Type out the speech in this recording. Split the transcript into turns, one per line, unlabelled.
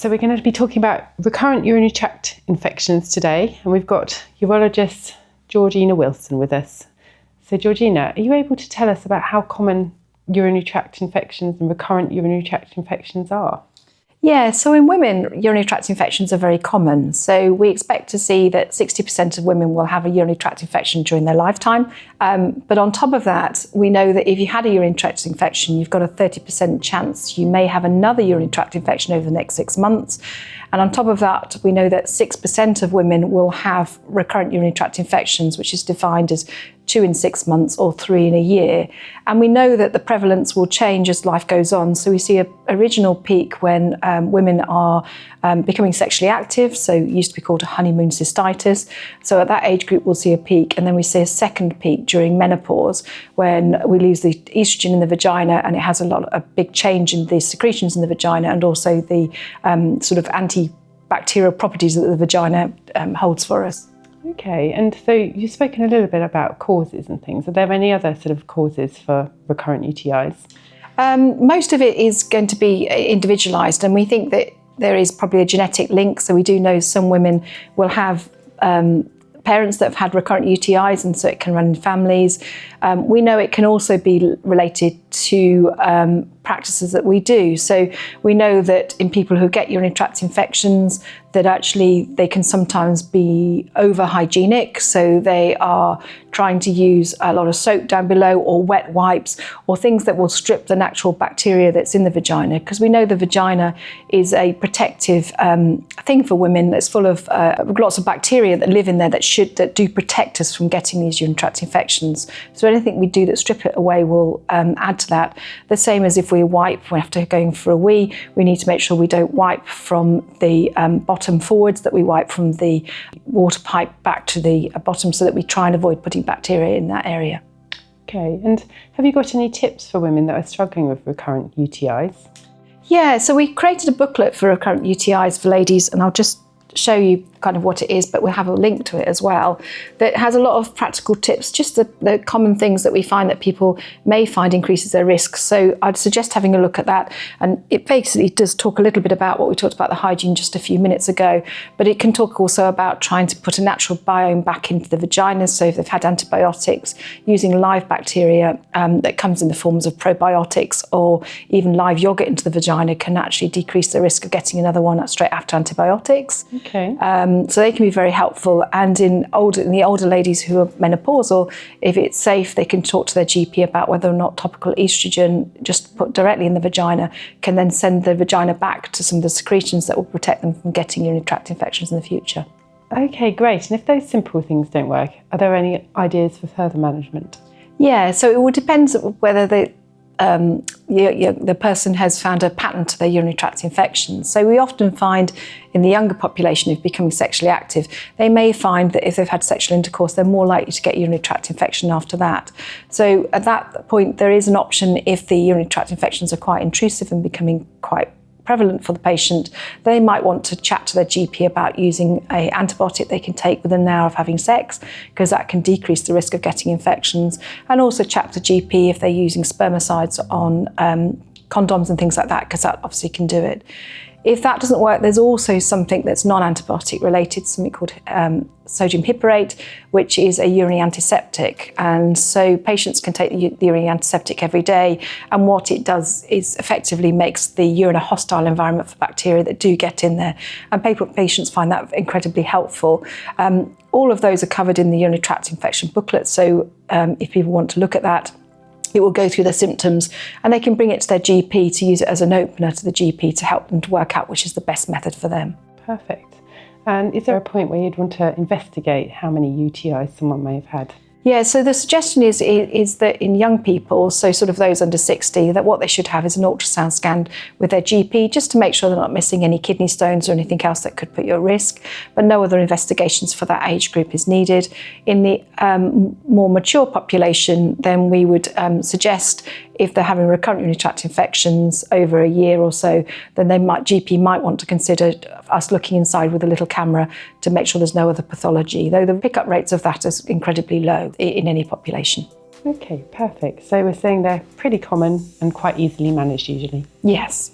So we're going to be talking about recurrent urinary tract infections today, and we've got urologist Georgina Wilson with us. So Georgina, are you able to tell us about how common urinary tract infections and recurrent urinary tract infections are?
Yeah, so in women, urinary tract infections are very common. So we expect to see that 60% of women will have a urinary tract infection during their lifetime. But on top of that, we know that if you had a urinary tract infection, you've got a 30% chance you may have another urinary tract infection over the next 6 months. And on top of that, we know that 6% of women will have recurrent urinary tract infections, which is defined as 2 in 6 months or 3 in a year. And we know that the prevalence will change as life goes on. So we see an original peak when women are becoming sexually active, so it used to be called a honeymoon cystitis. So at that age group, we'll see a peak. And then we see a second peak during menopause when we lose the estrogen in the vagina, and it has a big change in the secretions in the vagina and also the sort of antibacterial properties that the vagina holds for us.
Okay, and so you've spoken a little bit about causes and things. Are there any other sort of causes for recurrent UTIs?
Most of it is going to be individualised, and we think that there is probably a genetic link. So we do know some women will have parents that have had recurrent UTIs, and so it can run in families. We know it can also be related to practices that we do. So we know that in people who get urinary tract infections, that actually they can sometimes be over hygienic. So they are trying to use a lot of soap down below or wet wipes or things that will strip the natural bacteria that's in the vagina. Because we know the vagina is a protective thing for women that's full of lots of bacteria that live in there that do protect us from getting these urinary tract infections. So anything we do that strip it away will add to that. The same as if we wipe after going for a wee, we need to make sure we don't wipe from the bottom forwards, that we wipe from the water pipe back to the bottom, so that we try and avoid putting bacteria in that area.
Okay, and have you got any tips for women that are struggling with recurrent UTIs?
Yeah, so we created a booklet for recurrent UTIs for ladies, and I'll just show you kind of what it is, but we'll have a link to it as well, that has a lot of practical tips, just the common things that we find that people may find increases their risk. So I'd suggest having a look at that. And it basically does talk a little bit about what we talked about the hygiene just a few minutes ago, but it can talk also about trying to put a natural biome back into the vagina. So if they've had antibiotics, using live bacteria that comes in the forms of probiotics, or even live yogurt into the vagina can actually decrease the risk of getting another one straight after antibiotics.
Okay.
So they can be very helpful. And in the older ladies who are menopausal, if it's safe, they can talk to their GP about whether or not topical estrogen just put directly in the vagina can then send the vagina back to some of the secretions that will protect them from getting urinary tract infections in the future. Okay,
great. And if those simple things don't work, are there any ideas for further management?
Yeah, so it would depend whether the person has found a pattern to their urinary tract infections. So we often find in the younger population who've become sexually active, they may find that if they've had sexual intercourse, they're more likely to get urinary tract infection after that. So at that point, there is an option if the urinary tract infections are quite intrusive and becoming quite prevalent for the patient, they might want to chat to their GP about using an antibiotic they can take within an hour of having sex, because that can decrease the risk of getting infections, and also chat to the GP if they're using spermicides on condoms and things like that, because that obviously can do it. If that doesn't work, there's also something that's non-antibiotic related, something called sodium hyporate, which is a urinary antiseptic. And so patients can take the urinary antiseptic every day. And what it does is effectively makes the urine a hostile environment for bacteria that do get in there. And patients find that incredibly helpful. All of those are covered in the urinary tract infection booklet. So if people want to look at that, it will go through their symptoms, and they can bring it to their GP to use it as an opener to the GP to help them to work out which is the best method for them.
Perfect. And is there a point where you'd want to investigate how many UTIs someone may have had?
Yeah, so the suggestion is that in young people, so sort of those under 60, that what they should have is an ultrasound scan with their GP, just to make sure they're not missing any kidney stones or anything else that could put you at risk, but no other investigations for that age group is needed. In the more mature population, then we would suggest if they're having recurrent urinary tract infections over a year or so, then GP might want to consider us looking inside with a little camera to make sure there's no other pathology, though the pickup rates of that is incredibly low in any population.
Okay, perfect. So we're saying they're pretty common and quite easily managed usually.
Yes.